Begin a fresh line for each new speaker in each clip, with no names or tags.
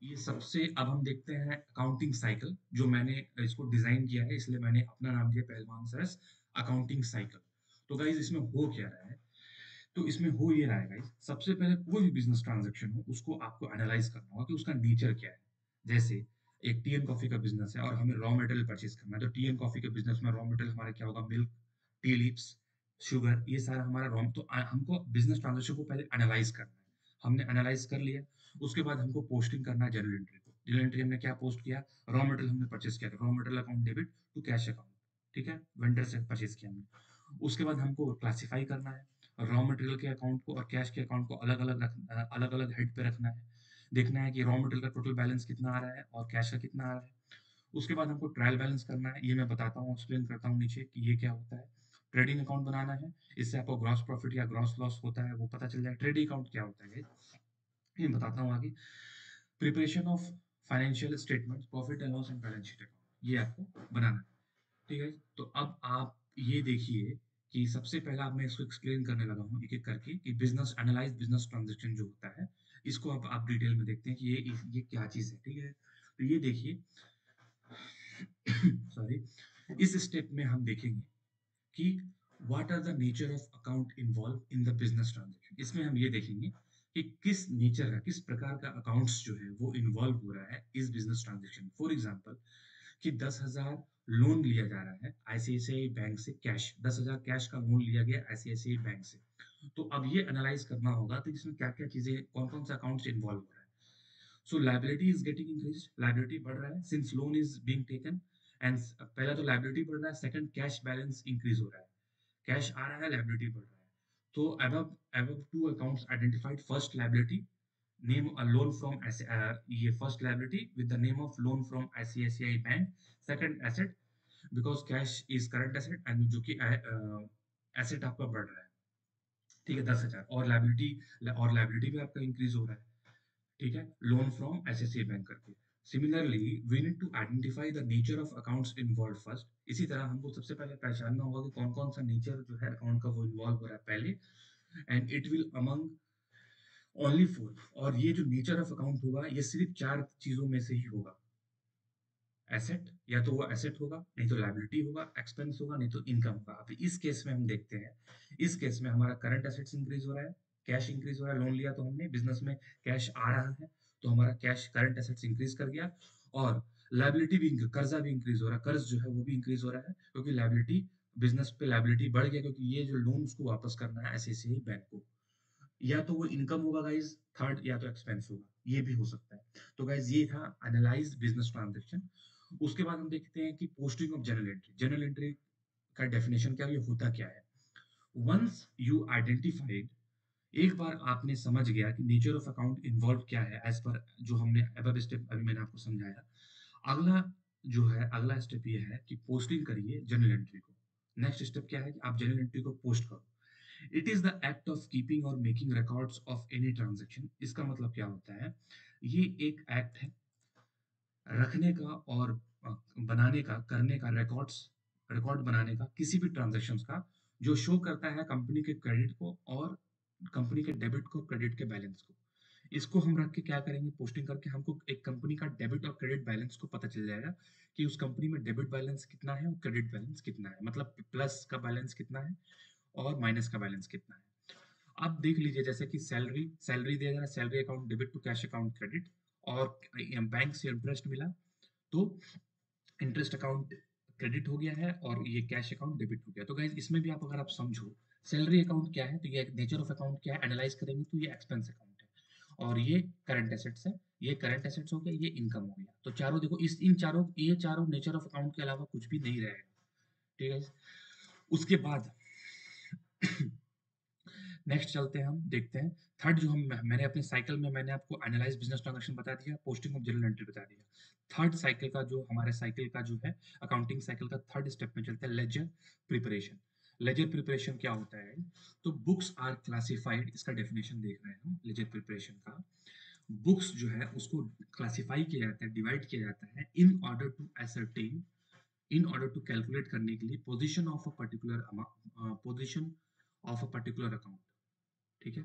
ये सबसे अब हम देखते हैं अकाउंटिंग साइकिल जो मैंने इसको डिजाइन किया है, इसलिए मैंने अपना नाम दिया पहलवान सर अकाउंटिंग साइकिल। तो गाइज इसमें हो क्या रहा है? तो इसमें हो ये रहा है गाइज, सबसे पहले कोई भी बिजनेस ट्रांजैक्शन हो उसको आपको एनालाइज करना होगा कि उसका नेचर क्या है। जैसे एक टी एन कॉफी का बिजनेस है और हमें रॉ मटेरियल परचेज करना है, तो टी एन कॉफी के बिजनेस में रॉ मटेरियल हमारा क्या होगा? मिल्क, टी लीव्स, शुगर, ये सारा हमारा रॉ। तो हमको बिजनेस ट्रांजैक्शन को पहले एनालाइज करना है। हमने एनालाइज कर लिया, उसके बाद हमको पोस्टिंग करना है जर्नल एंट्री को। जर्नल एंट्री हमने क्या पोस्ट किया? रॉ मटेरियल हमने परचेज किया, raw material account debit to cash account. ठीक है, वेंडर से परचेज किया हमने। उसके बाद हमको क्लासिफाई करना है रॉ मटेरियल के अकाउंट को और कैश के अकाउंट को अलग अलग रखना, अलग अलग हेड पे रखना है। देखना है कि रॉ मटेरियल का टोटल बैलेंस कितना आ रहा है और कैश का कितना आ रहा है। उसके बाद हमको ट्रायल बैलेंस करना है, ये मैं बताता हूँ, एक्सप्लेन करता हूँ नीचे कि ये क्या होता है। ट्रेडिंग अकाउंट बनाना है, इससे आपको ग्रॉस प्रॉफिट या ग्रॉस लॉस होता है वो पता चल जाएगा। ट्रेडिंग अकाउंट क्या होता है ये बताता हूँ आगे। Preparation of financial statement, profit and loss and balance sheet account, ये आपको बनाना है। ठीक है, तो अब आप ये देखिए कि सबसे पहला अब मैं इसको एक्सप्लेन करने लगा हूँ एक एक करके कि बिजनेस एनालाइज बिजनेस ट्रांजेक्शन जो होता है, इसको अब आप डिटेल में देखते हैं कि ये क्या चीज है। ठीक है, तो ये देखिए सॉरी, इस स्टेप में हम देखेंगे कि what are the nature of account involve in the business transaction. इसमें हम ये देखेंगे कि किस नेचर का, किस प्रकार का अकाउंट्स जो है वो इन्वॉल्व हो रहा है इस बिजनेस ट्रांजेक्शन। फॉर एग्जांपल कि 10,000 लोन लिया जा रहा है आईसीआईसीआई बैंक से, कैश 10,000 कैश का लोन लिया गया आईसीआईसीआई बैंक से। तो अब ये एनालाइज करना होगा तो इसमें क्या क्या चीजें, कौन कौन सा अकाउंट्स इन्वॉल्व हो रहा है। सो liability is getting increase, liability बढ़ रहा है since loan is being taken. And पहला तो लाइबिलिटी बढ़ रहा है, सेकंड कैश बैलेंस इंक्रीज हो रहा है। कैश आ रहा है, लाइबिलिटी बढ़ रहा है। तो above two accounts identified, first liability name a loan from ये first liability with the name of loan from ICICI Bank, second asset because cash is current asset and जो कि asset आपका बढ़ रहा है। ठीक है, 10,000 और लाइबिलिटी भी आपका इंक्रीज हो रहा है। ठीक है, लोन फ्रॉम एसएससी बैंक करके। Similarly we need to identify the nature of accounts involve first. इसी तरह हमको सबसे पहले पहचानना होगा कि कौन कौन सा नेचर जो है अकाउंट का वो इन्वॉल्व हो रहा है पहले। And it will among only four, और ये जो नेचर ऑफ अकाउंट होगा ये सिर्फ चार चीजों में से ही होगा। एसेट, या तो वो एसेट होगा, नहीं तो लायबिलिटी होगा, एक्सपेंस होगा, नहीं तो इनकम होगा। अब इस केस में हम देखते हैं, इस केस में हमारा करंट एसेट्स इंक्रीज हो रहा है, कैश इंक्रीज हो रहा है। लोन लिया तो हमने, बिजनेस में कैश आ रहा है तो हमारा कैश करंट एसेट्स इंक्रीज कर गया। और लायबिलिटी भी, कर्जा भी इंक्रीज हो रहा है, कर्ज जो है वो भी इंक्रीज हो रहा है क्योंकि लायबिलिटी, बिजनेस पे लायबिलिटी बढ़ गया क्योंकि ये जो लोन उसको वापस करना है ऐसे ही बैंक को। या तो वो इनकम होगा गाइज थर्ड, या तो एक्सपेंस होगा, ये भी हो सकता है। तो गाइज ये था एनालाइज बिजनेस ट्रांजेक्शन। उसके बाद हम देखते हैं कि posting of journal entry. Journal entry का डेफिनेशन क्या है, ये होता क्या है। वंस यू आइडेंटिफाइड, एक बार आपने समझ गया कि नेचर ऑफ अकाउंट इन्वॉल्व क्या है एज पर जो हमने अबव स्टेप अभी मैंने आपको समझाया, अगला जो है, अगला स्टेप ये है कि पोस्टिंग करिए जर्नल एंट्री को। नेक्स्ट स्टेप क्या है कि आप जर्नल एंट्री को पोस्ट करो। It is the act of keeping और making records of any transaction. इसका मतलब क्या होता है, ये एक एक्ट है रखने का और बनाने का, करने का, रिकॉर्ड्स, रिकॉर्ड बनाने का किसी भी ट्रांजेक्शन का, जो शो करता है कंपनी के क्रेडिट को और कंपनी के डेबिट को, क्रेडिट के बैलेंस को। इसको हम रख के क्या करेंगे, पोस्टिंग करके हमको एक कंपनी का डेबिट और क्रेडिट बैलेंस को पता चल जाएगा कि उस कंपनी में डेबिट बैलेंस कितना है और क्रेडिट बैलेंस कितना है, मतलब प्लस का बैलेंस कितना है और माइनस का बैलेंस कितना है। अब देख लीजिए जैसे कि सैलरी, सैलरी दिया जा रहा है, salary account debit to cash account credit, और बैंक से इंटरेस्ट मिला तो इंटरेस्ट अकाउंट क्रेडिट हो गया है और ये कैश अकाउंट डेबिट हो गया। तो गाइज इसमें भी आप अगर आप समझो सैलरी अकाउंट क्या है, तो ये नेचर ऑफ अकाउंट क्या है, एनालाइज करेंगे तो ये एक्सपेंस अकाउंट है और ये करंट एसेट्स है। ये करंट एसेट्स हो गया, ये इनकम हो गया। तो चारों देखो, इस इन चारों, ये चारों नेचर ऑफ अकाउंट के अलावा कुछ भी नहीं रहेगा। ठीक है, उसके बाद नेक्स्ट चलते हैं, हम देखते हैं थर्ड जो हम, मैंने अपने साइकिल में मैंने आपको एनालाइज बिजनेस ट्रांजैक्शन बता दिया, पोस्टिंग ऑफ जर्नल एंट्री बता दिया। थर्ड साइकिल का जो हमारे साइकिल का जो है अकाउंटिंग साइकिल का थर्ड स्टेप में चलते हैं, लेजर प्रिपरेशन। लेजर प्रिपरेशन क्या होता है, तो बुक्स आर क्लासिफाइड, इसका डेफिनेशन देख रहे हैं हम लेजर प्रिपरेशन का। बुक्स जो है उसको क्लासिफाई किया जाता है, डिवाइड किया जाता है in order to ascertain, in order to calculate करने के लिए position of a particular, position of a particular account. ठीक है,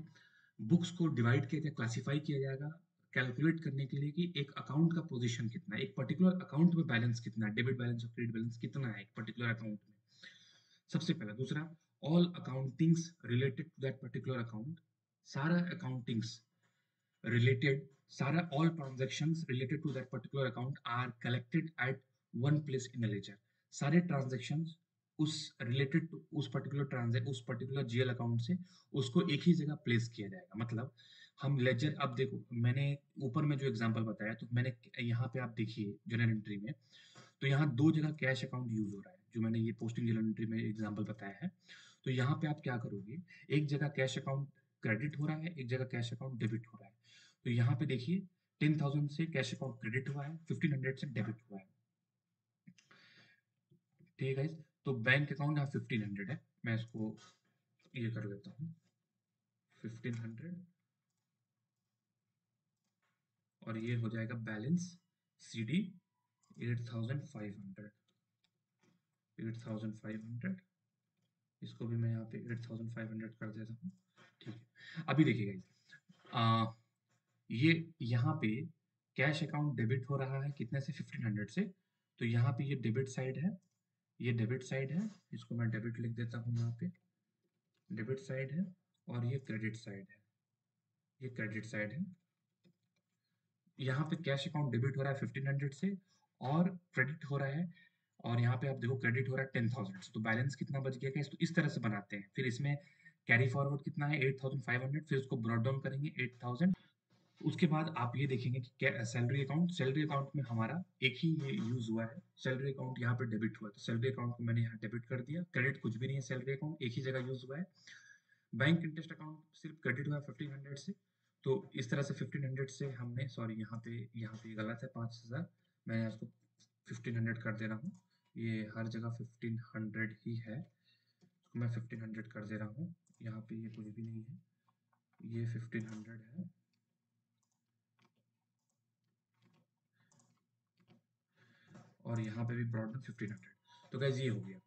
बुक्स को डिवाइड किया जाए, क्लासिफाई किया जाएगा कैलकुलेट करने के लिए कि एक अकाउंट का पोजीशन कितना है, एक पर्टिकुलर अकाउंट में बैलेंस कितना है, डेबिट बैलेंस और क्रेडिट बैलेंस कितना है एक पर्टिकुलर अकाउंट में, सबसे पहला। दूसरा, all accountings related to that particular account, सारा अकाउंटिंग्स related, सारा all transactions related to that particular account are collected at one place in a ledger. सारे transactions उस related to उस particular transact उस particular GL account से उसको एक ही जगह place किया जाएगा। मतलब हम ledger, अब देखो मैंने ऊपर में जो एग्जांपल बताया, तो मैंने यहाँ पे आप देखिए जर्नल एंट्री में, तो यहाँ दो जगह कैश अकाउंट यूज हो रहा है, जो मैंने ये पोस्टिंग जर्नल एंट्री में एग्जांपल बताया है। तो यहाँ पे आप क्या करोगे, एक जगह कैश अकाउंट क्रेडिट हो रहा है, एक जगह कैश अकाउंट डेबिट हो रहा है। तो यहाँ पे देखिए 10,000 से कैश अकाउंट क्रेडिट हुआ है, 1500 से डेबिट हुआ है। ठीक है गाइस, तो बैंक अकाउंट यहाँ 1500 है, मैं इसको ये कर लेता हूँ 1500, और ये हो जाएगा बैलेंस CD 8500, 8500, इसको भी मैं यहाँ पे 8500 कर देता हूँ। ठीक है, अभी देखिए गाइस, ये यहाँ पे कैश अकाउंट डेबिट हो रहा है कितने से, 1500 से। तो यहाँ पे ये डेबिट साइड है, ये डेबिट साइड है, इसको मैं डेबिट लिख देता हूँ यहाँ पे, डेबिट साइड है, और ये क्रेडिट साइड है, ये क्रेडिट साइड है। यहाँ पे कैश अकाउंट डेबिट हो रहा है 1500 से, और क्रेडिट हो रहा है, और यहाँ पे आप देखो क्रेडिट हो रहा है 10,000 से, तो बैलेंस कितना बच गया, इसको इस तरह से बनाते हैं। फिर इसमें कैरी फॉरवर्ड कितना है 8500, फिर उसको ब्रॉट डाउन करेंगे 8000। उसके बाद आप ये देखेंगे कि सैलरी अकाउंट, सैलरी अकाउंट में हमारा एक ही ये यूज हुआ है, सैलरी अकाउंट यहाँ पे डेबिट हुआ, तो सैलरी अकाउंट को मैंने यहाँ डेबिट कर दिया, क्रेडिट कुछ भी नहीं है, सैलरी अकाउंट एक ही जगह यूज हुआ है। बैंक इंटरेस्ट अकाउंट सिर्फ क्रेडिट हुआ है 1500 से। तो इस तरह से 1500 से हमने, सॉरी यहाँ पे गलत है 5000, मैं इसको 1500 कर दे रहा हूँ, ये हर जगह 1500 ही है, इसको मैं 1500 कर दे रहा हूँ, यहाँ पे ये कुछ भी नहीं है, ये 1500 है, और यहाँ पे भी ब्रॉडबैंड 1500। तो गाइज ये हो गया।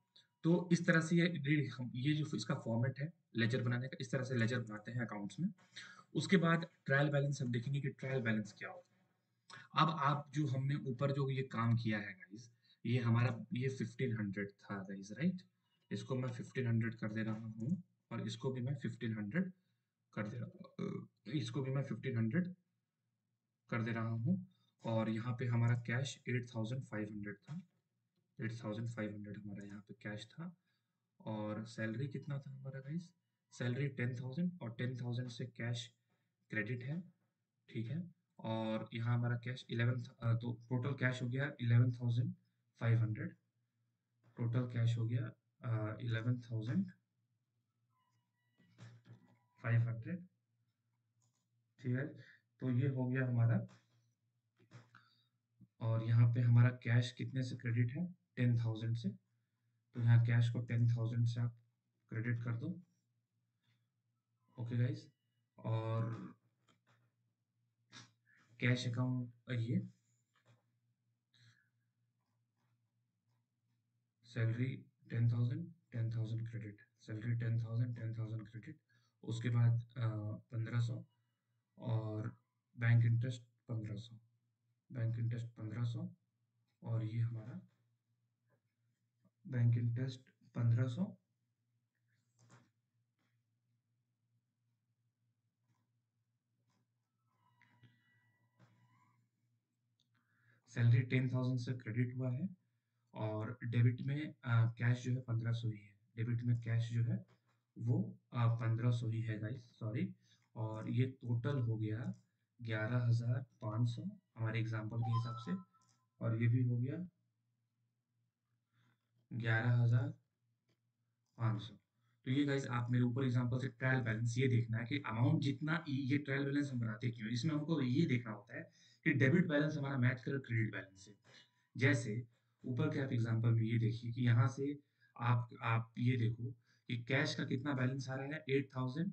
तो इस तरह से ये जो इसका फॉर्मेट है लेजर बनाने का, इस तरह से लेजर बनाते हैं अकाउंट्स में। उसके बाद ट्रायल बैलेंस हम देखेंगे कि ट्रायल बैलेंस क्या होता है। अब आप जो हमने ऊपर जो ये काम किया है गाइज, ये हमारा ये 1500 था गाइज, राइट। इसको मैं 1500 कर दे रहा हूँ, और इसको भी मैं 1500 कर दे रहा हूँ, इसको भी मैं 1500 कर दे रहा हूँ। और यहाँ पे हमारा कैश 8500 था, 8500 हमारा यहाँ पे कैश था। और सैलरी कितना था हमारा गाइस, सैलरी 10,000, और 10,000 से कैश क्रेडिट है, ठीक है। और यहाँ हमारा कैश 11, तो टोटल कैश हो गया 11,500, टोटल कैश हो गया 11,500, ठीक है। तो ये हो गया हमारा, और यहाँ पे हमारा कैश कितने से क्रेडिट है, 10,000 से। तो यहाँ कैश को 10,000 से आप क्रेडिट कर दो, ओके गाइस। और कैश अकाउंट ये सैलरी 10,000, 10,000 क्रेडिट, सैलरी 10,000, 10,000 क्रेडिट। उसके बाद 1500, और बैंक इंटरेस्ट 1500, बैंक इंटरेस्ट 1500, और ये हमारा बैंक इंटरेस्ट 1500। सैलरी 10,000 से क्रेडिट हुआ है, और डेबिट में कैश जो है 1500 ही है, डेबिट में कैश जो है वो 1500 ही है गाइस, सॉरी। और ये टोटल हो गया 11,500 हमारे एग्जांपल के हिसाब से, और ये भी हो गया 11,500। तो ये गाइस आप मेरे ऊपर एग्जांपल से ट्रायल बैलेंस ये देखना है कि अमाउंट जितना, ये ट्रायल बैलेंस हम बनाते क्यों हैं? इसमें हमको ये देखना होता है कि डेबिट बैलेंस हमारा मैच करे क्रेडिट बैलेंस से। जैसे ऊपर के आप एग्जांपल में ये देखिए कि यहाँ से आप ये देखो कि कैश का कितना बैलेंस आ रहा है 8,000,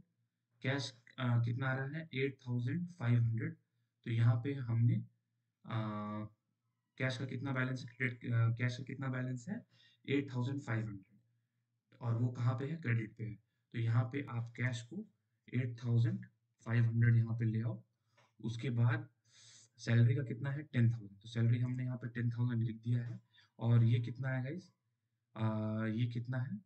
कैश कितना आ रहा है 8,500। तो यहाँ पे हमने कैश का कितना बैलेंस है, क्रेडिट कैश का कितना बैलेंस है 8,500, और वो कहाँ पे है, क्रेडिट पे है। तो यहाँ पे आप कैश को 8,500 यहाँ पे ले आओ। उसके बाद सैलरी का कितना है 10,000, तो सैलरी हमने यहाँ पे 10,000 लिख दिया है। और ये कितना है गाइस, ये कितना है,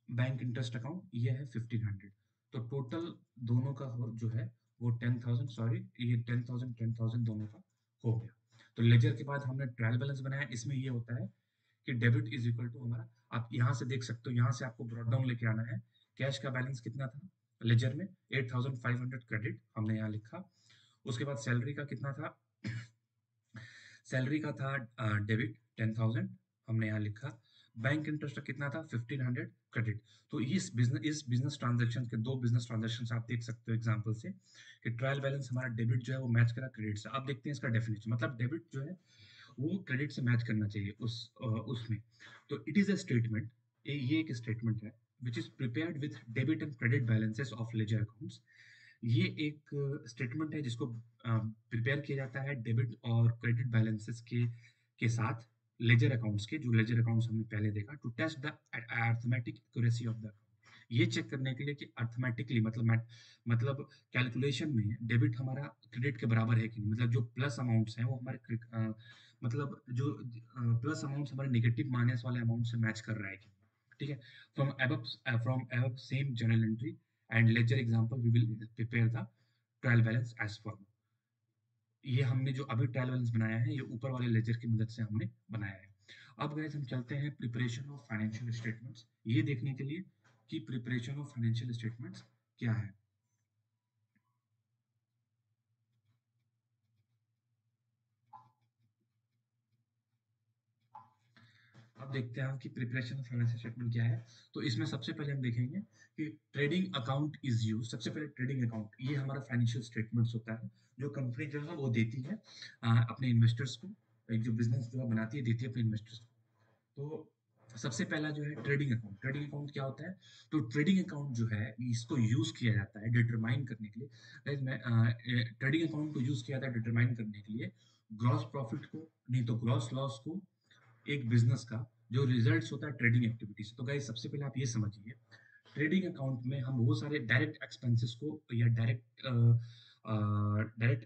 बैंक इंटरेस्ट अकाउंट ये है 1500। तो टोटल दोनों का जो है वो 10,000, सॉरी ये 10,000 10,000 दोनों का हो गया। तो लेजर के बाद हमने ट्रायल बैलेंस बनाया, इसमें ये होता है कि डेबिट इज इक्वल टू हमारा, आप यहाँ से देख सकते हो, यहाँ से आपको ब्रॉड डाउन लेके आना है। कैश का बैलेंस कितना था लेजर में, 8,500 क्रेडिट हमने यहाँ लिखा। उसके बाद सैलरी का कितना था, सैलरी का था डेबिट 10,000 हमने यहाँ लिखा। बैंक इंटरेस्ट कितना था 1500 क्रेडिट। तो इस बिजनेस ट्रांजैक्शन के दो बिजनेस ट्रांजैक्शन आप देख सकते हो एग्जांपल से कि ट्रायल बैलेंस हमारा डेबिट जो है वो मैच करा क्रेडिट से। आप देखते हैं इसका डेफिनेशन, मतलब डेबिट जो है वो क्रेडिट से मैच करना चाहिए उसमें। तो इट इज अ स्टेटमेंट, ये एक स्टेटमेंट है which is prepared with debit and credit balances of ledger accounts. ये एक स्टेटमेंट है जिसको प्रिपेयर किया जाता है डेबिट और क्रेडिट बैलेंसेस के साथ लेजर अकाउंट्स के, जो लेजर अकाउंट्स हमने पहले देखा, to test the arithmetic accuracy of the account. ये चेक करने के लिए कि अर्थमेटिकली मतलब कैलकुलेशन में डेबिट हमारा क्रेडिट के बराबर है कि नहीं, मतलब जो प्लस अमाउंट्स हैं वो हमारे मतलब जो प्लस अमाउंट्स हमारे नेगेटिव माइनस वाले अमाउंट से मैच कर रहा है कि नहीं। ठीक है, from above same journal entry and ledger example we will prepare the trial balance as follow. ये हमने जो अभी ट्रायल बैलेंस बनाया है ये ऊपर वाले लेजर की मदद से हमने बनाया है। अब गाइस हम चलते हैं प्रिपरेशन ऑफ फाइनेंशियल स्टेटमेंट्स, ये देखने के लिए कि प्रिपरेशन ऑफ फाइनेंशियल स्टेटमेंट्स क्या है। अब देखते हैं हम कि प्रिपरेशन ऑफ फाइनेंशियल स्टेटमेंट क्या है। तो इसमें सबसे पहले हम देखेंगे कि ट्रेडिंग अकाउंट इज यूज। सबसे पहले ट्रेडिंग अकाउंट ये हमारा फाइनेंशियल स्टेटमेंट्स होता है जो कंपनी जो है वो देती है अपने इन्वेस्टर्स को, एक जो बिजनेस जो है बनाती है देती है अपने इन्वेस्टर्स को। तो सबसे पहला जो है ट्रेडिंग अकाउंट। ट्रेडिंग अकाउंट क्या होता है, तो ट्रेडिंग अकाउंट जो है इसको यूज किया जाता है डिटरमाइन करने के लिए। गाइस मैं ट्रेडिंग अकाउंट को यूज किया जाता है डिटरमाइन करने के लिए ग्रॉस प्रॉफिट को, नहीं तो ग्रॉस लॉस को, एक बिजनेस का जो रिजल्ट्स होता है ट्रेडिंग एक्टिविटी से। तो गाइस सबसे पहले आप ये समझिए, ट्रेडिंग अकाउंट में हम वो सारे डायरेक्ट एक्सपेंसेस को या डायरेक्ट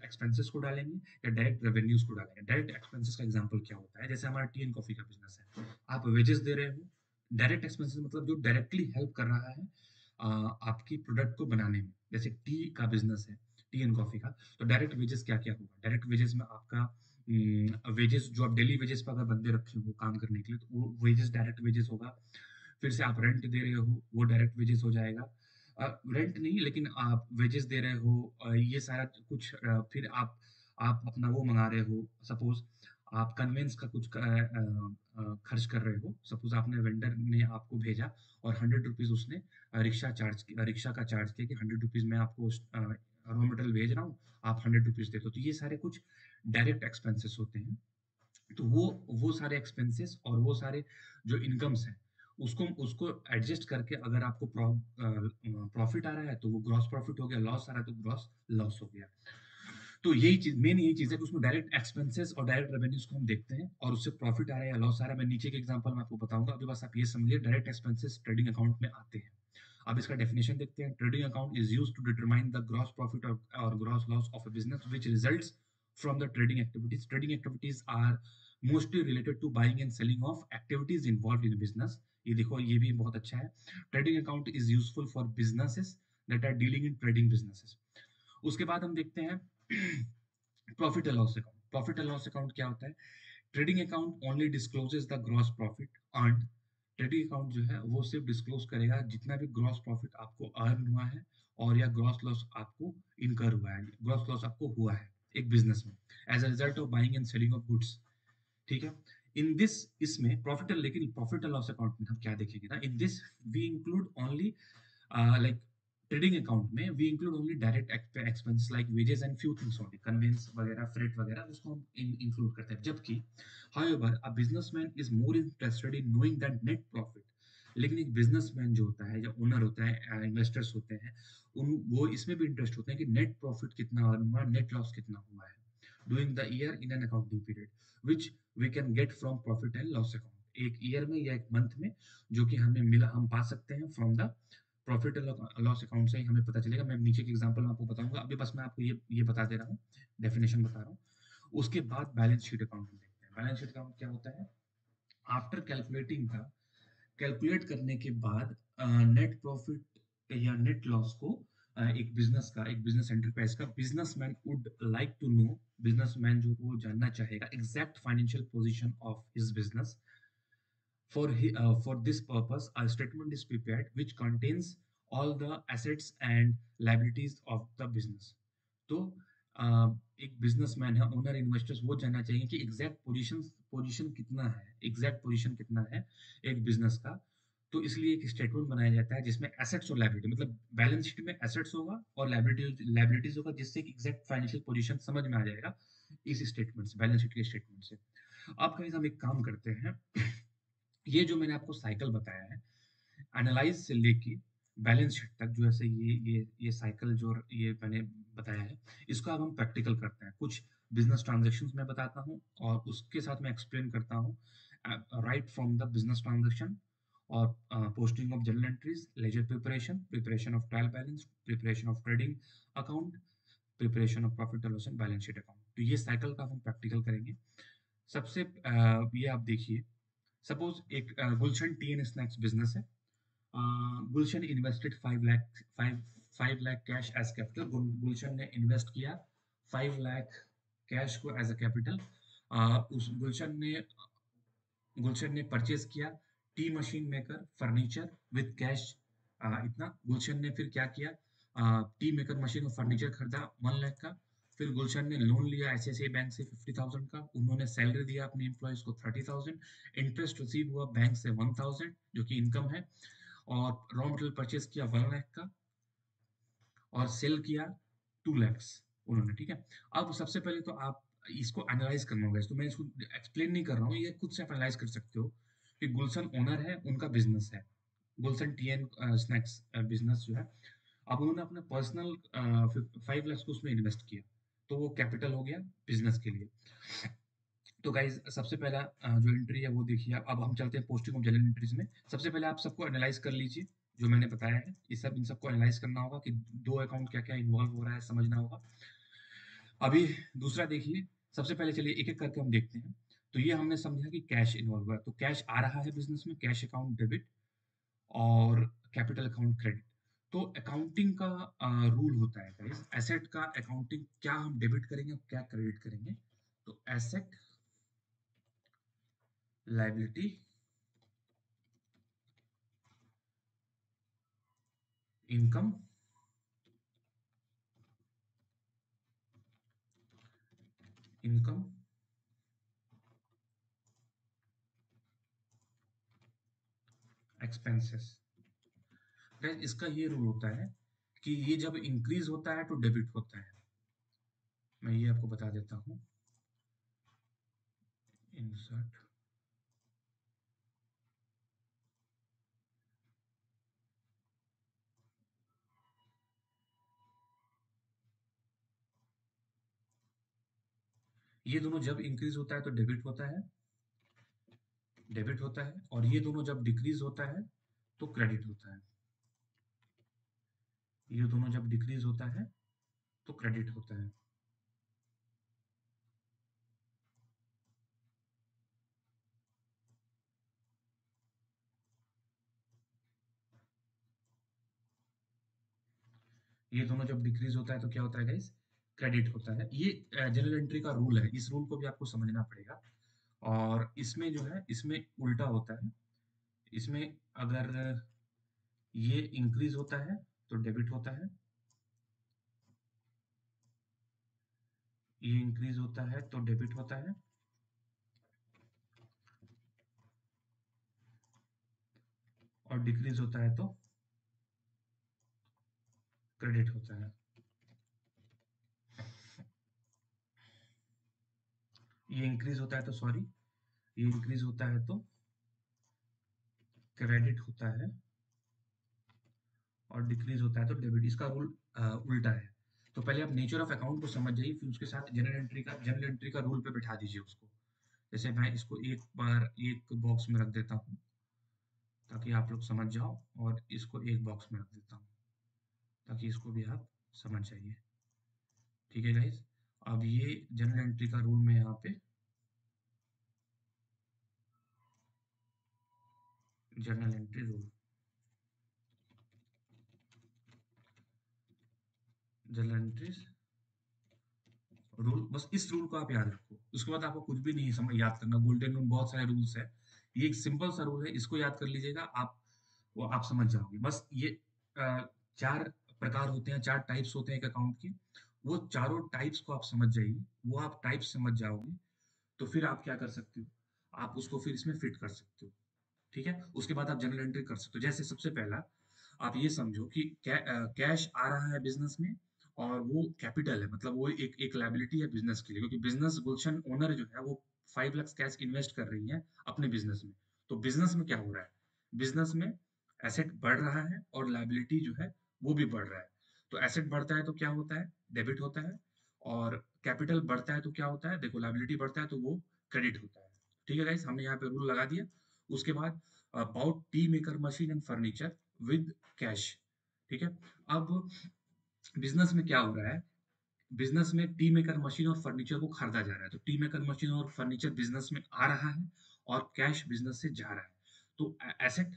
एक्सपेंसेस को डालेंगे या डायरेक्ट रेवेन्यूज को डालेंगे। डायरेक्ट एक्सपेंसेस का एग्जांपल क्या होता है, जैसे हमारा टी एंड कॉफी का बिजनेस है, आप वेजेस दे रहे हो। डायरेक्ट एक्सपेंसेस मतलब जो डायरेक्टली हेल्प कर रहा है आपकी प्रोडक्ट को बनाने में। जैसे टी का बिजनेस है, टी एंड कॉफी का, तो डायरेक्ट वेजेस क्या क्या होगा, डायरेक्ट वेजेस में आपका वेजेस जो आप डेली वेजेस पर अगर बंदे रखे हो काम करने के लिए तो वो वेजेस डायरेक्ट वेजेस होगा। फिर से आप रेंट दे रहे हो वो डायरेक्ट वेजेस हो जाएगा। रेंट नहीं लेकिन आप वेजेस दे रहे हो, ये सारा कुछ, फिर आप अपना वो मंगा रहे हो, सपोज आप कन्वेंस का कुछ खर्च कर रहे हो। सपोज आपने वेंडर ने आपको भेजा और 100 रुपीज उसने रिक्शा का चार्ज किया कि 100 रुपीज मैं आपको रॉ मटेरियल भेज रहा हूँ, आप 100 रुपीज दे दो। तो ये सारे कुछ डायरेक्ट एक्सपेंसेस होते हैं। तो वो सारे एक्सपेंसेस और वो सारे जो इनकम्स हैं उसको उसको एडजस्ट करके अगर आपको प्रॉफिट आ रहा है तो वो ग्रॉस प्रॉफिट हो गया, लॉस आ रहा है तो ग्रॉस लॉस हो गया। तो यही चीज, मेन यही चीज है कि उसमें डायरेक्ट एक्सपेंसेस और डायरेक्ट रेवेन्यूज को हम देखते हैं और उससे प्रॉफिट आ रहा है या लॉस आ रहा है। मैं नीचे के एग्जांपल में आपको बताऊंगा, अभी बस आप ये समझिए डायरेक्ट एक्सपेंसेस ट्रेडिंग अकाउंट में आते हैं। अब इसका डेफिनेशन देखते हैं। Trading account is used to determine the gross profit और gross loss of a business which results from the trading activities. Trading activities are mostly related to buying and selling of activities involved in a business. ये देखो ये भी बहुत अच्छा है। Trading account is useful for businesses that are dealing in trading businesses. उसके बाद हम देखते हैं profit and loss account. Profit and loss account क्या होता है, trading account only discloses the gross profit earned. Trading account जो है वो सिर्फ डिस्क्लोज करेगा जितना भी ग्रॉस प्रॉफिट आपको अर्न हुआ है और या ग्रॉस लॉस आपको इनकर हुआ है, ग्रॉस लॉस आपको हुआ है एक बिजनेस में as a result of buying and selling of goods. ठीक है, इन दिस, इसमें प्रॉफिट, लेकिन प्रॉफिट एंड लॉस अकाउंट में हम क्या देखेंगे ना, in this we include only like trading account में we include only direct expense like wages and few things only, conveyance वगैरह, फ्रेट वगैरह, उसको हम इंक्लूड करते हैं। जबकि however a businessman is more interested in knowing that net profit. लेकिन एक बिजनेसमैन जो होता है या ओनर होता है, इन्वेस्टर्स होते हैं, उन वो इसमें भी इंटरेस्ट होते हैं कि नेट प्रॉफिट कितना अर्न हुआ, नेट लॉस कितना हुआ है during the year in an accounting period which we can get from profit and loss account। एक ईयर में या एक मंथ में जो कि हमें मिला, हम पा सकते हैं from the profit and loss account से ही हमें पता चलेगा। मैं नीचे के एग्जांपल में आपको बताऊंगा, अभी बस मैं आपको ये बता दे रहा हूँ, डेफिनेशन बता रहा हूँ। उसके बाद बैलेंस शीट अकाउंट हम देखते हैं। बैलेंस शीट अकाउंट क्या होता है? आफ्टर कैलकुलेटिंग का कैलकुलेट करने के बाद नेट प्रॉफिट या नेट लॉस को एक बिजनेस का, एक बिजनेस एंटरप्राइज का businessman would like to know, businessman जो वो जानना चाहेगा exact financial position of his business. For this purpose, a statement is prepared which contains all the assets and liabilities of the business. तो एक businessman है, owner, investors वो जानना चाहिए कि एग्जैक्ट पोजीशन कितना है, एग्जैक्ट पोजीशन कितना है एक बिजनेस का। तो इसलिए एक स्टेटमेंट बनाया जाता है जिसमें एसेट्स और लायबिलिटी, मतलब बैलेंस शीट में एसेट्स होगा और लायबिलिटीज होगा, जिससे एग्जैक्ट फाइनेंशियल पोजीशन समझ में आ जाएगा इस स्टेटमेंट से, बैलेंस शीट के स्टेटमेंट से। अब कहीं हम एक काम करते हैं, ये जो मैंने आपको साइकिल बताया है, एनालाइज से लेके बैलेंस शीट तक, जो ऐसे ये साइकिल जो ये मैंने बताया है, इसको अब हम प्रैक्टिकल करते हैं। कुछ बिजनेस ट्रांजैक्शंस मैं बताता हूँ और उसके साथ मैं एक्सप्लेन करता हूँ right from the business transaction, और posting of journal entries, ledger preparation, preparation of trial balance, preparation of trading account, preparation of profit and loss and balance sheet account. तो ये साइकिल का हम प्रैक्टिकल करेंगे। सबसे ये आप देखिए, सपोज एक Gulshan tea and snacks business है। Gulshan invested 5 lakh cash as capital. Gulshan ने इन्वेस्ट किया 5 लाख कैश को एज अ कैपिटल। उस गुलशन ने परचेज किया tea machine maker furniture with cash. इतना गुलशन ने फिर क्या किया, टी मेकर मशीन और फर्नीचर खरीदा 1 लाख का। फिर गुलशन ने लोन लिया आईसीआईसीआई बैंक से 50,000 का। उन्होंने सैलरी दिया अपने एम्प्लॉयज को 30,000। इंटरेस्ट रिसीव हुआ बैंक से 1,000 जो कि इनकम है। और रॉ मटेरियल परचेज किया 1 लाख का और सेल किया 2 lakhs उन्होंने, ठीक है। अब सबसे पहले तो आप इसको एनालाइज करना होगा, तो मैं इसको एक्सप्लेन नहीं कर रहा हूँ, ये खुद से आप एनालाइज कर सकते हो कि गुलशन ओनर है, उनका बिजनेस है गुलशन टी एंड स्नैक्स बिजनेस जो है। अब उन्होंने अपना पर्सनल 5 lakhs को उसमें इन्वेस्ट किया, तो वो कैपिटल हो गया बिजनेस के लिए। तो गाइज सबसे पहला जो एंट्री है वो देखिए आप। अब हम चलते हैं पोस्टिंग ऑफ जनरल एंट्रीज में। सबसे पहले आप सबको एनालाइज कर लीजिए जो मैंने बताया है, ये सब इन सबको एनालाइज करना होगा कि दो अकाउंट क्या क्या इन्वॉल्व हो रहा है, समझना होगा। अभी दूसरा देखिए, सबसे पहले चलिए एक एक करके हम देखते हैं। तो ये हमने समझा कि कैश इन्वॉल्व हुआ है, तो कैश आ रहा है बिजनेस में, कैश अकाउंट डेबिट और कैपिटल अकाउंट क्रेडिट। तो अकाउंटिंग का रूल होता है गाइस, एसेट का अकाउंटिंग क्या हम डेबिट करेंगे और क्या क्रेडिट करेंगे। तो asset, liability, income, income, expenses. Guys इसका ये रूल होता है कि ये जब इंक्रीज होता है तो डेबिट होता है। मैं ये आपको बता देता हूँ। इंसर्ट, ये दोनों जब इंक्रीज होता है तो डेबिट होता है, डेबिट होता है, और ये दोनों जब डिक्रीज होता है तो क्रेडिट होता है। ये दोनों जब डिक्रीज होता है तो क्रेडिट होता है। ये दोनों जब डिक्रीज होता है तो क्या होता है गाइस, क्रेडिट होता है। ये जनरल एंट्री का रूल है, इस रूल को भी आपको समझना पड़ेगा। और इसमें जो है, इसमें उल्टा होता है। इसमें अगर ये इंक्रीज होता है तो डेबिट होता है, ये इंक्रीज होता है तो डेबिट होता है, और डिक्रीज होता है तो क्रेडिट होता है। ये इंक्रीज होता है तो सॉरी, ये इंक्रीज होता है तो क्रेडिट होता है, और डिक्रीज होता है तो डेबिट। इसका रूल उल्टा है। तो पहले आप नेचर ऑफ अकाउंट को समझ जाइए, फिर उसके साथ जनरल एंट्री का रूल पे बैठा दीजिए उसको। जैसे मैं इसको एक बार एक बॉक्स में रख देता हूँ ताकि आप लोग समझ जाओ, और इसको एक बॉक्स में रख देता हूँ ताकि इसको भी आप समझ जाइए। ठीक है गाइस। अब ये जनरल एंट्री का रूल में यहाँ पे general entry rule, general entries rule, बस इस रूल को आप याद रखो। उसके बाद आपको कुछ भी नहीं समझ याद करना, गोल्डन रूल बहुत सारे रूल्स है, ये एक सिंपल सा रूल है, इसको याद कर लीजिएगा आप, वो आप समझ जाओगे। बस ये चार प्रकार होते हैं, चार टाइप्स होते हैं एक अकाउंट के, वो चारों टाइप्स को आप समझ जाइए, वो आप टाइप्स समझ जाओगे तो फिर आप क्या कर सकते हो, आप उसको फिर इसमें फिट कर सकते हो। ठीक है, उसके बाद आप जनरल एंट्री कर सकते हो। जैसे सबसे पहला आप ये समझो कि कैश आ रहा है बिजनेस में, और वो कैपिटल है, मतलब वो एक एक लाइबिलिटी है बिजनेस के लिए, क्योंकि बिजनेस गुलशन ओनर जो है वो 5 लाख कैश इन्वेस्ट कर रही है अपने बिजनेस में। तो बिजनेस में क्या हो रहा है, बिजनेस में एसेट बढ़ रहा है और लाइबिलिटी जो है वो भी बढ़ रहा है। तो एसेट बढ़ता है तो क्या होता है, डेबिट होता है, और कैपिटल बढ़ता है तो क्या होता है, देखो लाइबिलिटी बढ़ता है तो वो क्रेडिट होता है। ठीक है गाइस, हमने यहाँ पे रूल लगा दिया। उसके बाद about T maker machine and furniture with cash. ठीक है, अब बिजनेस में क्या हो रहा है, बिजनेस में टी मेकर मशीन और फर्नीचर को खरीदा जा रहा है, तो टी मेकर मशीन और फर्नीचर बिजनेस में आ रहा है और कैश बिजनेस से जा रहा है। तो एसेट,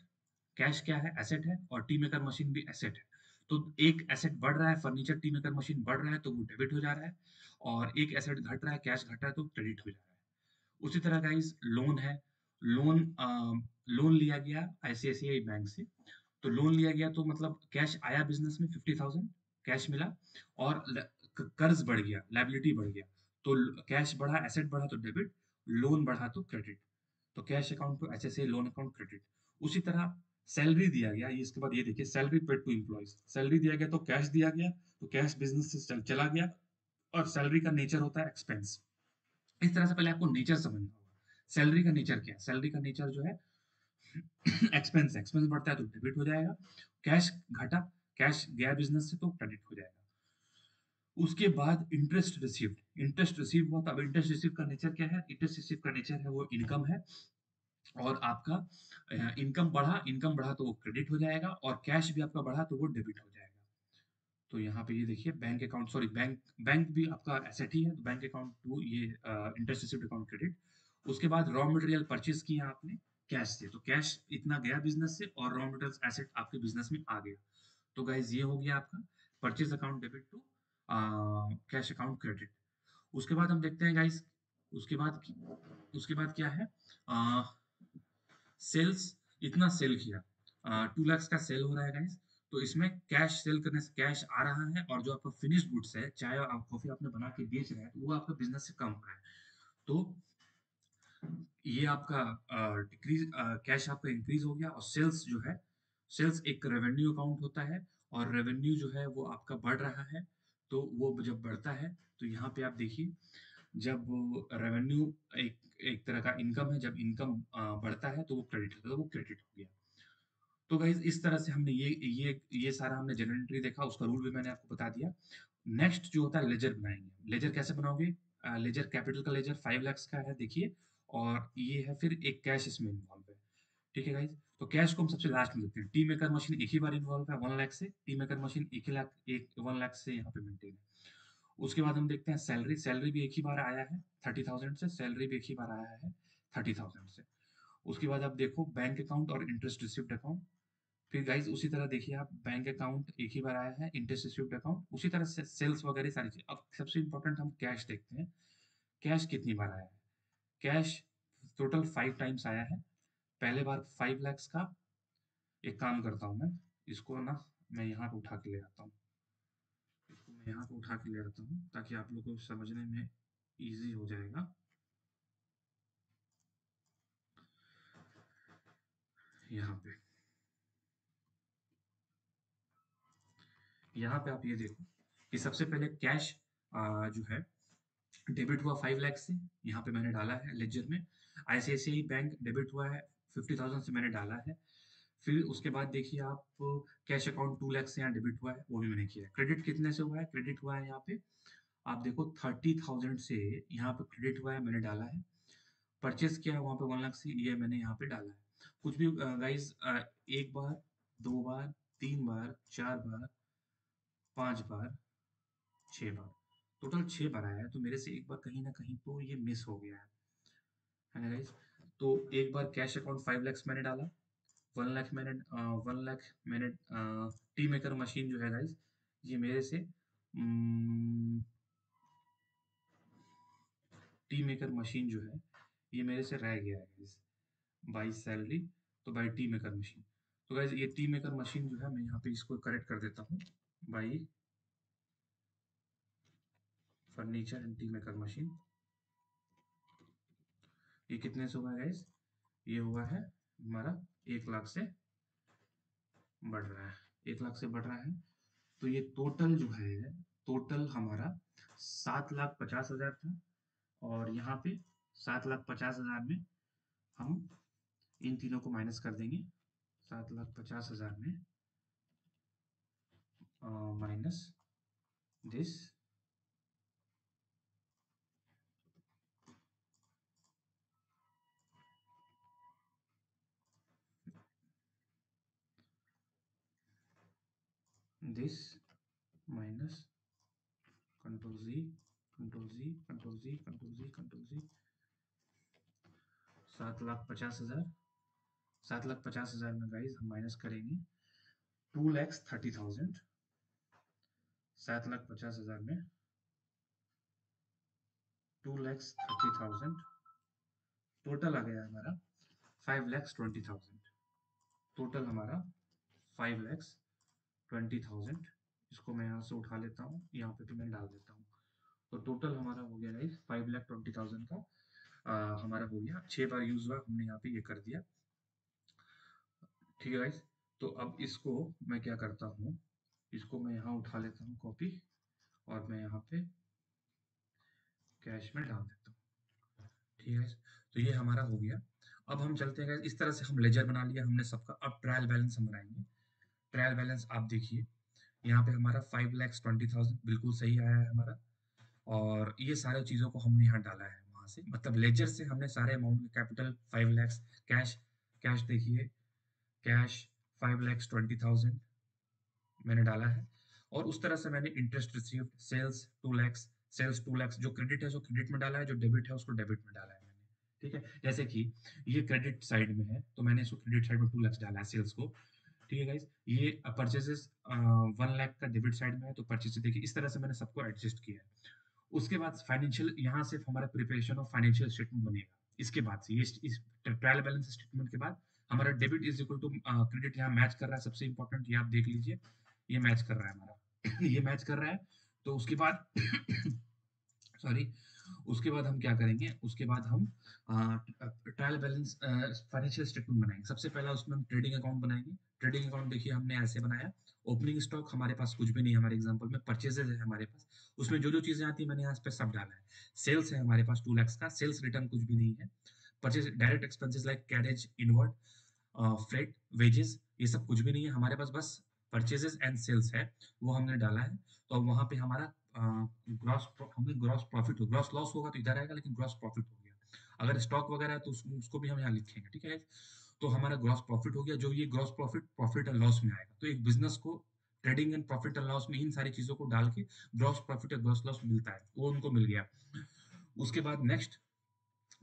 कैश क्या है, एसेट है, और टी मेकर मशीन भी एसेट है। तो एक एसेट बढ़ रहा है, फर्नीचर टी मेकर मशीन बढ़ रहा है तो वो डेबिट हो जा रहा है, और एक एसेट घट रहा है, कैश घट रहा है तो क्रेडिट हो जा रहा है। उसी तरह गाइस लोन है, लोन लोन लिया गया आईसीआईसीआई बैंक से, तो लोन लिया गया तो मतलब कैश आया बिजनेस में 50,000 कैश मिला, और कर्ज बढ़ गया, लाइबिलिटी बढ़ गया, तो कैश बढ़ा, एसेट बढ़ा तो डेबिट, लोन बढ़ा तो क्रेडिट। तो कैश अकाउंट को ऐसे से लोन अकाउंट क्रेडिट। उसी तरह सैलरी दिया गया, ये इसके बाद ये देखिए salary paid to employees, salary दिया गया तो कैश दिया गया, तो कैश बिजनेस से चला गया, और सैलरी का नेचर होता है एक्सपेंस। इस तरह से पहले आपको नेचर समझना होगा, सैलरी का नेचर क्या है, सैलरी का नेचर जो है एक्सपेंस, एक्सपेंस बढ़ता है तो डेबिट हो जाएगा, कैश घटा, कैश गया बिजनेस से तो क्रेडिट हो जाएगा। उसके बाद इंटरेस्ट रिसीव्ड, इंटरेस्ट रिसीव हुआ, तो अब इंटरेस्ट रिसीव का नेचर क्या है, इंटरेस्ट रिसीव का नेचर है वो इनकम है, और आपका इनकम बढ़ा तो वो क्रेडिट हो जाएगा, और कैश भी आपका बढ़ा तो वो डेबिट हो जाएगा। तो यहाँ पे ये देखिए bank account, sorry bank, bank भी आपका एसेट ही है, तो बैंक अकाउंट टू ये इंटरेस्ट रिसीव्ड अकाउंट क्रेडिट। उसके बाद रॉ मटेरियल परचेज किया आपने कैश से, तो कैश इतना गया बिजनेस से, और रॉ मटेरियल एसेट आपके बिजनेस में आ गया। तो गाइज ये हो गया आपका purchase account debit to cash account credit. उसके बाद हम देखते हैं गाइज, उसके बाद उसके बाद क्या है, सेल्स, इतना सेल किया 2 लाख का सेल हो रहा है गाइस, तो इसमें कैश सेल करने से कैश आ रहा है, और जो आपका फिनिश गुड्स है, चाहे आप कॉफी आपने बना के बेच रहे हैं, तो वो आपका बिजनेस से कम हो रहा है। तो ये आपका डिक्रीज, कैश आपका इंक्रीज हो गया, और सेल्स जो है, सेल्स एक रेवेन्यू अकाउंट होता है, और रेवेन्यू जो है वो आपका बढ़ रहा है। तो वो जब बढ़ता है तो यहाँ पे आप देखिए, जब रेवेन्यू एक एक तरह का इनकम है, जब इनकम बढ़ता है तो वो क्रेडिट होता है, तो वो क्रेडिट हो गया। तो गाइज इस तरह से हमने ये सारा हमने जनरल एंट्री देखा, उसका रूल भी मैंने आपको बता दिया। नेक्स्ट जो होता है लेजर बनाएंगे, लेजर कैसे बनाओगे, लेजर कैपिटल का लेजर 5 लाख का है देखिए, और ये है फिर एक कैश इसमें इन्वॉल्व है। ठीक है गाइज, तो कैश को हम सबसे लास्ट में देखते हैं। टी मेकर मशीन एक ही बार इन्वॉल्व है 1 लाख से, टी मेकर मशीन एक ही लाख, एक 1 लाख से यहाँ पे मेंटेन है। उसके बाद हम देखते हैं सैलरी, सैलरी भी एक ही बार आया है 30,000 से, सैलरी भी एक ही बार आया है 30,000 से। उसके बाद आप देखो बैंक अकाउंट और इंटरेस्ट रिसिव्ड अकाउंट। फिर गाइज उसी तरह देखिए आप, बैंक अकाउंट एक ही बार आया है, इंटरेस्ट रिसीव्ड अकाउंट उसी तरह से, सेल्स वगैरह सारी चीज। अब सबसे इंपॉर्टेंट हम कैश देखते हैं, कैश कितनी बार आया है, कैश टोटल 5 टाइम्स आया है। पहले बार 5 lakhs का, एक काम करता हूँ मैं, इसको ना मैं यहाँ पे उठा के ले आता हूँ, इसको मैं यहाँ पे उठा के ले आता हूँ ताकि आप लोगों को समझने में इजी हो जाएगा। यहाँ पे, यहाँ पे आप ये देखो कि सबसे पहले कैश जो है डेबिट हुआ 5 लाख से, यहाँ पे मैंने डाला है लेजर में। आईसीआईसीआई बैंक डेबिट हुआ है 50,000 से, मैंने डाला है। फिर उसके बाद देखिए आप, कैश अकाउंट 2 लाख से यहाँ डेबिट हुआ है, वो भी मैंने किया है। क्रेडिट कितने से हुआ है, क्रेडिट हुआ है यहाँ पे, आप देखो 30,000 से यहाँ पे क्रेडिट हुआ है, मैंने डाला है। परचेस किया है वहाँ पे 1 लाख से, ये मैंने यहाँ पे डाला है। कुछ भी गाइस, एक बार, दो बार, तीन बार, चार बार, 5 बार, 6 बार, टोटल 6 बार आया है, तो मेरे से एक बार कहीं ना कहीं तो ये मिस हो गया है ना गाइस। तो एक बार कैश अकाउंट 5 लाख मैंने डाला, 1 लाख मैंने 1 लाख मैंने टी मेकर मशीन जो है गाइस, ये मेरे से टी मेकर मशीन जो है ये मेरे से रह गया है गाइस, बाई सैलरी, तो बाई टी मेकर मशीन। तो गाइस ये टी मेकर मशीन जो है मैं यहाँ पे इसको करेक्ट कर देता हूँ, by furniture and T maker machine. ये कितने से हुआ गाइस, ये हुआ है हमारा 1 लाख से बढ़ रहा है, 1 लाख से बढ़ रहा है। तो ये टोटल जो है, टोटल हमारा 7,50,000 था, और यहाँ पे 7,50,000 में हम इन तीनों को माइनस कर देंगे। 7,50,000 में minus this, this minus control G, control G, control G, control G, control G, 7,50,000, 7,50,000 में गाइज हम माइनस करेंगे 2,30,000, 7,50,000 में 2,30,000, टोटल आ गया हमारा 5,20,000, टोटल हमारा 5,20,000। इसको मैं यहाँ से उठा लेता हूँ, यहाँ पे मैं डाल देता हूँ। तो टोटल हमारा हो गया गाइस 5,20,000 का हमारा हो गया, 6 बार यूज हुआ, हमने यहाँ पे ये कर दिया। ठीक है गाइस, तो अब इसको मैं क्या करता हूँ, इसको मैं यहाँ उठा लेता हूँ कॉपी, और मैं यहाँ पे कैश में डाल देता हूँ। ठीक है, तो ये हमारा हो गया। अब हम चलते हैं, इस तरह से हम लेजर बना लिया हमने सबका। अब ट्रायल बैलेंस हम बनाएंगे। ट्रायल बैलेंस आप देखिए, यहाँ पे हमारा 5,20,000 बिल्कुल सही आया है हमारा, और ये सारे चीज़ों को हमने यहाँ डाला है वहाँ से, मतलब लेजर से हमने सारे amount, capital 5 lakh, cash, cash देखिए, कैश 5,20,000 मैंने डाला है, और उस तरह से मैंने interest received, sales 2 lakh, sales 2 lakh, जो क्रेडिट है उसको क्रेडिट में डाला है, जो डेबिट है उसको डेबिट में डाला है मैंने। ठीक है, जैसे कि ये क्रेडिट साइड में है तो मैंने इसको क्रेडिट साइड में 2 लाख डाला है सेल्स को। ठीक है गाइस, ये परचेजेस 1 लाख का डेबिट साइड में है, तो परचेज देखिए इस तरह से मैंने सबको एडजस्ट किया है। उसके बाद फाइनेंशियल, यहाँ से हमारा प्रिपरेशन ऑफ फाइनेंशियल स्टेटमेंट बनेगा। इसके बाद से ये इस ट्रायल बैलेंस स्टेटमेंट के बाद हमारा debit is equal to credit, यहाँ मैच कर रहा है, सबसे इंपॉर्टेंट ये आप देख लीजिए, ये मैच कर रहा है हमारा ये मैच कर रहा है। तो उसके बाद सॉरी, उसके बाद हम क्या करेंगे, उसके बाद हम ट्रायल बैलेंस फाइनेंशियल स्टेटमेंट बनाएंगे। सबसे पहला उसमें हम ट्रेडिंग अकाउंट बनाएंगे। ट्रेडिंग अकाउंट देखिए हमने ऐसे बनाया, ओपनिंग स्टॉक हमारे पास कुछ भी नहीं है, हमारे एग्जांपल में परचेजेज है हमारे पास, उसमें जो जो चीजें आती है मैंने यहाँ पे सब डाला है। सेल्स है हमारे पास 2 लाख का, सेल्स रिटर्न कुछ भी नहीं है। Purchase direct expenses like carriage, inward, freight, wages, ये सब कुछ भी नहीं है हमारे पास, बस परचेजेस एंड सेल्स है, वो हमने डाला है। तो वहां पे हमारा ग्रॉस, हमें ग्रॉस प्रॉफिट हो, ग्रॉस लॉस होगा तो इधर आएगा, लेकिन ग्रॉस प्रॉफिट हो गया। अगर स्टॉक वगैरह है तो उसको भी हम यहाँ लिखेंगे। ठीक है, तो हमारा ग्रॉस प्रॉफिट हो गया, जो ये gross profit profit and loss में आएगा। तो एक बिजनेस को trading and profit and loss में इन सारी चीजों को डाल के ग्रॉस प्रॉफिट और ग्रॉस लॉस मिलता है, वो उनको मिल गया। उसके बाद नेक्स्ट,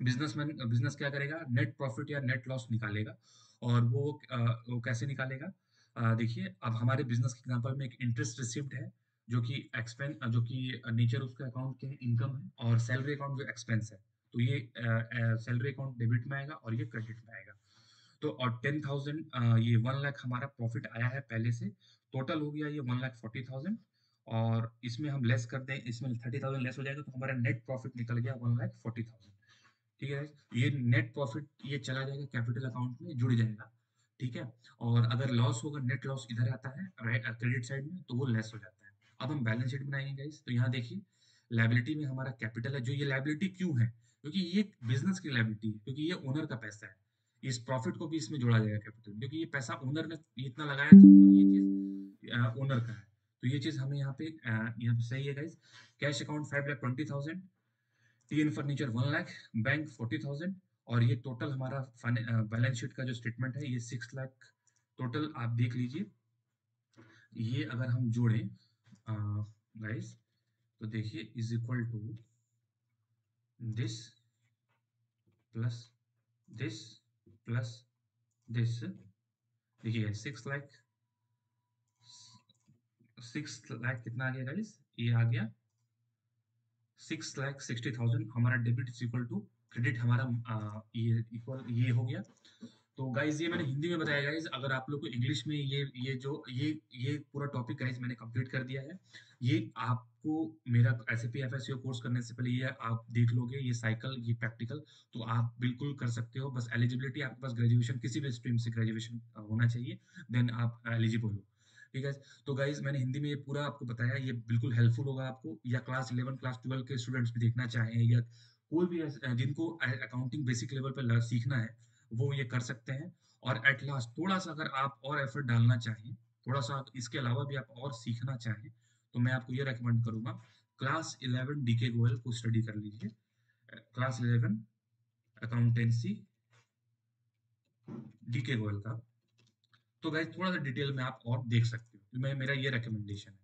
बिजनेसमैन, बिजनेस क्या करेगा, नेट प्रॉफिट या नेट लॉस निकालेगा। और वो कैसे निकालेगा, देखिए अब हमारे बिजनेस के एग्जांपल में एक इंटरेस्ट रिसिव्ड है, जो कि एक्सपेंस, जो कि नेचर उसका अकाउंट के इनकम है, और सैलरी अकाउंट जो एक्सपेंस है, तो ये सैलरी अकाउंट डेबिट में आएगा और ये क्रेडिट में आएगा। तो और 10,000, ये 1 लाख हमारा प्रॉफिट आया है पहले से, टोटल हो गया ये 1,40,000, और इसमें हम लेस कर दें, इसमें 30,000 लेस हो जाएगा, तो हमारा नेट प्रॉफिट निकल गया 1,40,000। ठीक है, ये नेट प्रॉफिट ये चला जाएगा कैपिटल अकाउंट में जुड़ जाएगा। ठीक है, और अगर लॉस होगा, नेट लॉस इधर आता है राइट क्रेडिट साइड में, तो वो लेस हो जाता है। अब हम बैलेंस शीट बनाएंगे गाइस, तो यहाँ देखिए लायबिलिटी में हमारा कैपिटल है, जो ये लायबिलिटी क्यों है, क्योंकि ये बिजनेस की लायबिलिटी है, क्योंकि ये ओनर का पैसा है। इस प्रॉफिट को भी इसमें जोड़ा जाएगा कैपिटल, क्योंकि ये पैसा ओनर ने ये इतना लगाया था, और ये चीज ओनर का है। तो ये चीज हमें यहाँ पे सही है guys. Cash account 5,20,000, TN furniture 1 lakh, bank 40,000, और ये टोटल हमारा बैलेंस शीट का जो स्टेटमेंट है ये 6 लाख टोटल, आप देख लीजिए। ये अगर हम जोड़ें गाइस, तो देखिए is equal to this plus this plus this. देखिए 6 लाख, 6 लाख कितना आ गया गाइस, ये आ गया 6,60,000 हमारा debit is equal to credit हमारा ये इक्वल ये हो गया। तो गाइज ये मैंने हिंदी में बताया गाइज, अगर आप लोग को इंग्लिश में ये जो ये पूरा टॉपिक गाइज मैंने कंप्लीट कर दिया है। ये आपको मेरा एसएपी एफएससीओ कोर्स करने से पहले ये आप देख लोगे, ये साइकिल ये प्रैक्टिकल, तो आप बिल्कुल कर सकते हो। बस एलिजिबिलिटी आपके पास ग्रेजुएशन किसी भी स्ट्रीम से ग्रेजुएशन होना चाहिए, देन आप एलिजिबल हो। ठीक है। तो गाइज मैंने हिंदी में ये पूरा आपको बताया, ये बिल्कुल हेल्पफुल होगा आपको, या क्लास 11 क्लास 12 के स्टूडेंट्स भी देखना चाहें, या कोई भी जिनको अकाउंटिंग बेसिक लेवल पर सीखना है वो ये कर सकते हैं। और एट लास्ट थोड़ा सा अगर आप और एफर्ट डालना चाहें, थोड़ा सा इसके अलावा भी आप और सीखना चाहें, तो मैं आपको ये रेकमेंड करूंगा, क्लास 11 डीके गोयल को स्टडी कर लीजिए। क्लास 11 अकाउंटेंसी डीके गोयल का। तो गाइज थोड़ा सा डिटेल में आप और देख सकते हो, मैं मेरा ये रिकमेंडेशन है।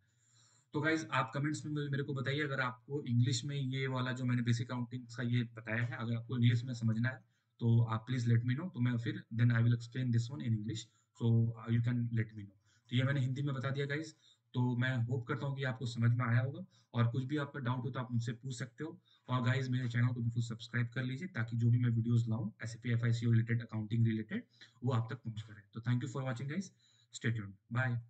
तो गाइज आप कमेंट्स में मेरे को बताइए, अगर आपको इंग्लिश में ये वाला जो मैंने बेसिक अकाउंटिंग का ये बताया है, अगर आपको इंग्लिश में समझना है तो आप प्लीज लेट मी नो, तो मैं फिर then I will explain this one in English, so you can let me know. तो ये मैंने हिंदी में बता दिया गाइज। तो मैं होप करता हूँ कि आपको समझ में आया होगा, और कुछ भी आपका डाउट हो तो आप मुझसे पूछ सकते हो। और गाइज मेरे चैनल को बिल्कुल सब्सक्राइब कर लीजिए, ताकि जो भी मैं वीडियोस लाऊं SAP FICO related, accounting related, वो आप तक पहुंच करे। तो thank you for watching guys, stay tuned, bye.